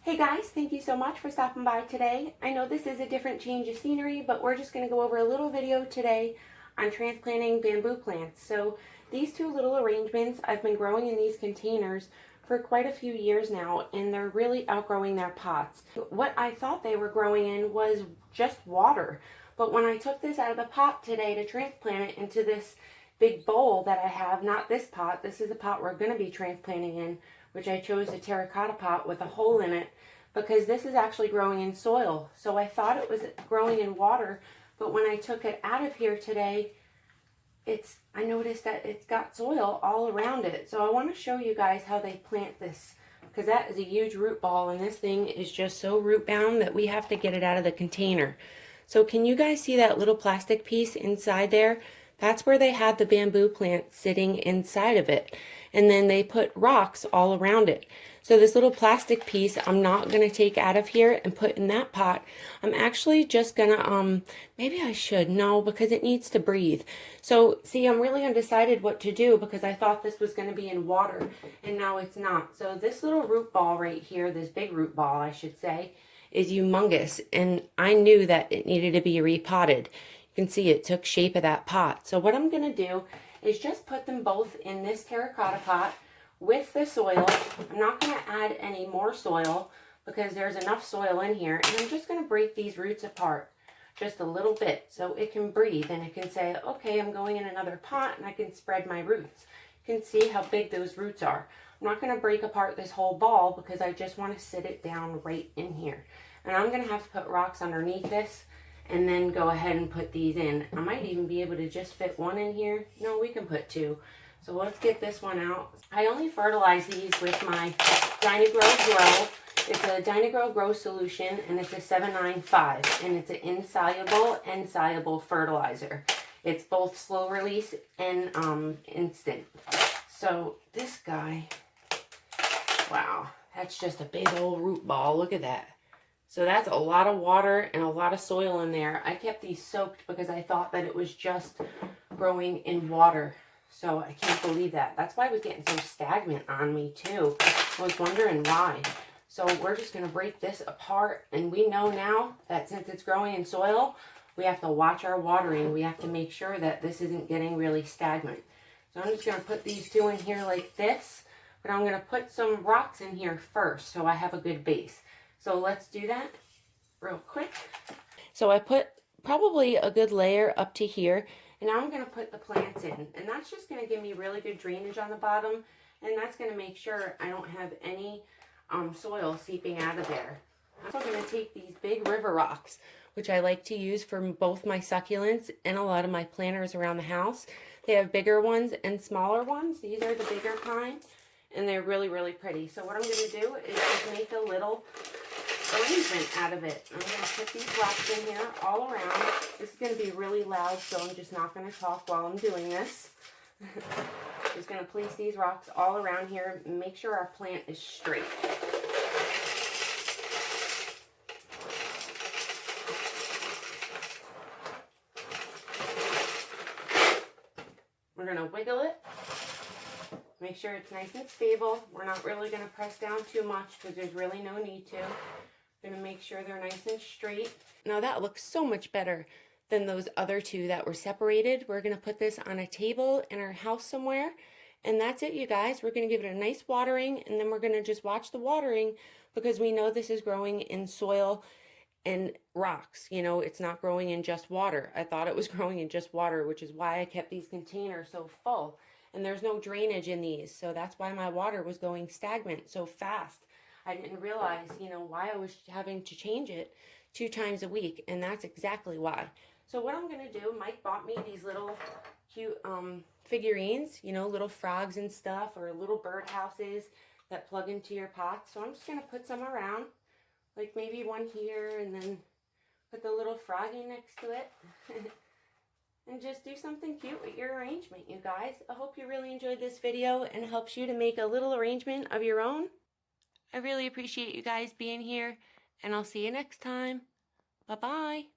Hey guys, thank you so much for stopping by today. I know this is a different change of scenery, but we're just going to go over a little video today on transplanting bamboo plants. So these two little arrangements I've been growing in these containers for quite a few years now, and they're really outgrowing their pots. What I thought they were growing in was just water, but when I took this out of the pot today to transplant it into this big bowl that I have, not this pot, this is the pot we're going to be transplanting in, which I chose a terracotta pot with a hole in it because this is actually growing in soil. So I thought it was growing in water, but when I took it out of here today, I noticed that it's got soil all around it. So I want to show you guys how they plant this, because that is a huge root ball, and this thing is just so root bound that we have to get it out of the container. So can you guys see that little plastic piece inside there? That's where they had the bamboo plant sitting inside of it. And then they put rocks all around it. So this little plastic piece I'm not going to take out of here and put in that pot. I'm actually just going to, maybe I should, no, because it needs to breathe. So see, I'm really undecided what to do because I thought this was going to be in water and now it's not. So this little root ball right here, this big root ball I should say, is humongous, and I knew that it needed to be repotted. You can see it took shape of that pot. So what I'm going to do is just put them both in this terracotta pot with the soil. I'm not going to add any more soil because there's enough soil in here, and I'm just going to break these roots apart just a little bit so it can breathe and it can say, okay, I'm going in another pot and I can spread my roots. You can see how big those roots are. I'm not going to break apart this whole ball because I just want to sit it down right in here. And I'm going to have to put rocks underneath this and then go ahead and put these in. I might even be able to just fit one in here. No, we can put two. So let's get this one out. I only fertilize these with my Dynagrow Grow. It's a Dynagrow Grow solution, and it's a 795, and it's an insoluble and soluble fertilizer. It's both slow release and instant. So this guy, wow, that's just a big old root ball. Look at that. So that's a lot of water and a lot of soil in there. I kept these soaked because I thought that it was just growing in water. So I can't believe that. That's why it was getting so stagnant on me too. I was wondering why. So we're just going to break this apart. And we know now that since it's growing in soil, we have to watch our watering. We have to make sure that this isn't getting really stagnant. So I'm just going to put these two in here like this. But I'm going to put some rocks in here first so I have a good base. So let's do that real quick. So I put probably a good layer up to here, and now I'm going to put the plants in. And that's just going to give me really good drainage on the bottom, and that's going to make sure I don't have any soil seeping out of there. I'm also going to take these big river rocks, which I like to use for both my succulents and a lot of my planters around the house. They have bigger ones and smaller ones. These are the bigger kind, and they're really, really pretty. So what I'm going to do is just make a little arrangement out of it. I'm going to put these rocks in here all around. This is going to be really loud, so I'm just not going to talk while I'm doing this. Just going to place these rocks all around here and make sure our plant is straight. We're going to wiggle it. Make sure it's nice and stable. We're not really going to press down too much because there's really no need to. Going to make sure they're nice and straight. Now that looks so much better than those other two that were separated. We're going to put this on a table in our house somewhere. And that's it, you guys. We're going to give it a nice watering, and then we're going to just watch the watering because we know this is growing in soil and rocks. You know, it's not growing in just water. I thought it was growing in just water, which is why I kept these containers so full. And there's no drainage in these, so that's why my water was going stagnant so fast. I didn't realize, you know, why I was having to change it 2 times a week, and that's exactly why. So what I'm going to do, Mike bought me these little cute figurines, you know, little frogs and stuff, or little bird houses that plug into your pot. So I'm just going to put some around, like maybe one here, and then put the little froggy next to it. And just do something cute with your arrangement, you guys. I hope you really enjoyed this video and helps you to make a little arrangement of your own. I really appreciate you guys being here, and I'll see you next time. Bye-bye.